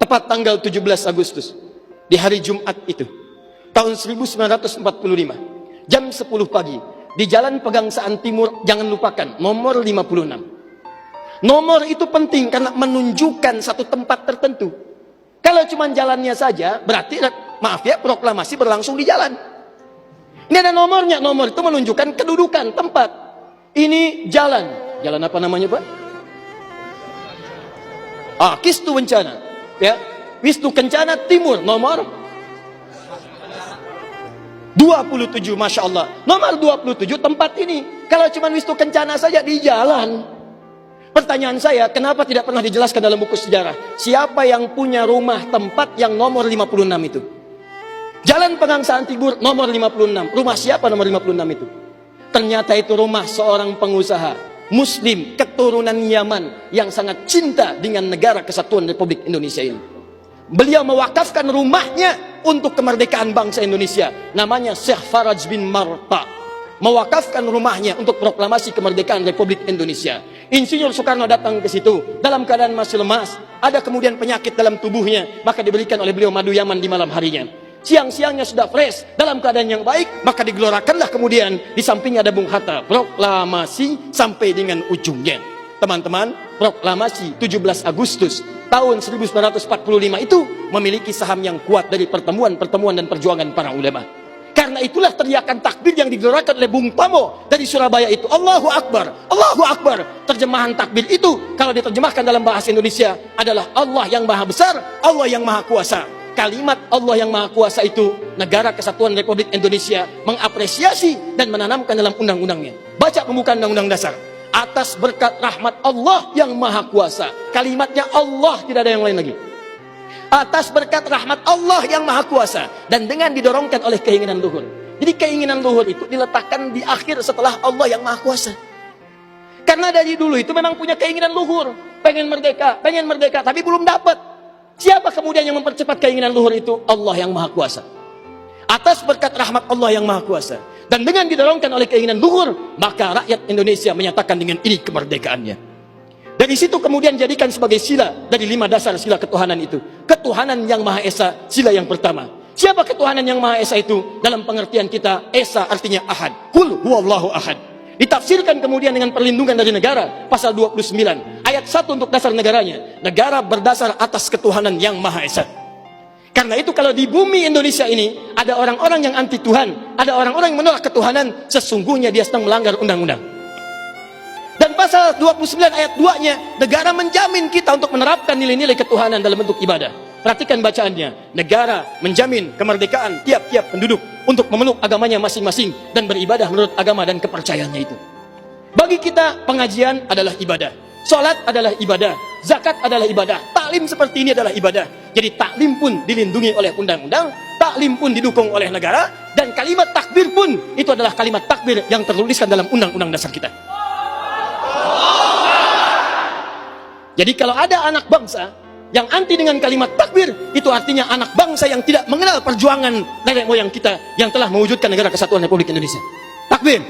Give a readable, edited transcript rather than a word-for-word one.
tepat tanggal 17 Agustus, di hari Jumat itu, tahun 1945, jam 10 pagi, di Jalan Pegangsaan Timur, jangan lupakan, nomor 56. Nomor itu penting karena menunjukkan satu tempat tertentu. Kalau cuma jalannya saja, berarti, maaf ya, proklamasi berlangsung di jalan. Ini ada nomornya, nomor itu menunjukkan kedudukan tempat. Ini jalan. Jalan apa namanya, Pak? Kistu Kencana. Ya, Wisnu Kencana Timur, nomor 27, Masya Allah. Nomor 27 tempat ini. Kalau cuma Wisnu Kencana saja di jalan. Pertanyaan saya, kenapa tidak pernah dijelaskan dalam buku sejarah? Siapa yang punya rumah tempat yang nomor 56 itu? Jalan Pegangsaan Timur nomor 56. Rumah siapa nomor 56 itu? Ternyata itu rumah seorang pengusaha Muslim keturunan Yaman yang sangat cinta dengan negara kesatuan Republik Indonesia ini. Beliau mewakafkan rumahnya untuk kemerdekaan bangsa Indonesia. Namanya Syekh Faraj bin Marta. Mewakafkan rumahnya untuk proklamasi kemerdekaan Republik Indonesia. Insinyur Soekarno datang ke situ dalam keadaan masih lemas, ada kemudian penyakit dalam tubuhnya, maka diberikan oleh beliau madu Yaman di malam harinya. Siang-siangnya sudah fresh, dalam keadaan yang baik, maka digelorakanlah kemudian di sampingnya ada Bung Hatta, proklamasi sampai dengan ujungnya. Teman-teman, proklamasi 17 Agustus tahun 1945 itu memiliki saham yang kuat dari pertemuan-pertemuan dan perjuangan para ulama. Karena itulah teriakan takbir yang digelorakan oleh Bung Tomo dari Surabaya itu, Allahu Akbar, Allahu Akbar. Terjemahan takbir itu kalau diterjemahkan dalam bahasa Indonesia adalah Allah yang maha besar, Allah yang maha kuasa. Kalimat Allah yang maha kuasa itu Negara Kesatuan Republik Indonesia mengapresiasi dan menanamkan dalam undang-undangnya. Baca pembukaan Undang-Undang Dasar. Atas berkat rahmat Allah yang maha kuasa. Kalimatnya Allah, tidak ada yang lain lagi. Atas berkat rahmat Allah yang maha kuasa, dan dengan didorongkan oleh keinginan luhur. Jadi keinginan luhur itu diletakkan di akhir setelah Allah yang maha kuasa. Karena dari dulu itu memang punya keinginan luhur, pengen merdeka, tapi belum dapat. Siapa kemudian yang mempercepat keinginan luhur itu? Allah yang maha kuasa. Atas berkat rahmat Allah yang maha kuasa, dan dengan didorongkan oleh keinginan luhur, maka rakyat Indonesia menyatakan dengan ini kemerdekaannya. Dari situ kemudian jadikan sebagai sila dari 5 dasar sila ketuhanan itu. Ketuhanan yang Maha Esa, sila yang pertama. Siapa ketuhanan yang Maha Esa itu? Dalam pengertian kita, Esa artinya Ahad. Qul huwallahu ahad. Ditafsirkan kemudian dengan perlindungan dari negara, pasal 29, ayat 1 untuk dasar negaranya. Negara berdasar atas ketuhanan yang Maha Esa. Karena itu kalau di bumi Indonesia ini ada orang-orang yang anti Tuhan, ada orang-orang yang menolak ketuhanan, sesungguhnya dia sedang melanggar undang-undang. Dan pasal 29 ayat 2-nya, negara menjamin kita untuk menerapkan nilai-nilai ketuhanan dalam bentuk ibadah. Perhatikan bacaannya. Negara menjamin kemerdekaan tiap-tiap penduduk untuk memeluk agamanya masing-masing dan beribadah menurut agama dan kepercayaannya itu. Bagi kita, pengajian adalah ibadah. Salat adalah ibadah. Zakat adalah ibadah. Taklim seperti ini adalah ibadah. Jadi taklim pun dilindungi oleh undang-undang, taklim pun didukung oleh negara, dan kalimat takbir pun itu adalah kalimat takbir yang tertuliskan dalam undang-undang dasar kita. Jadi kalau ada anak bangsa yang anti dengan kalimat takbir, itu artinya anak bangsa yang tidak mengenal perjuangan nenek moyang kita yang telah mewujudkan negara kesatuan Republik Indonesia. Takbir.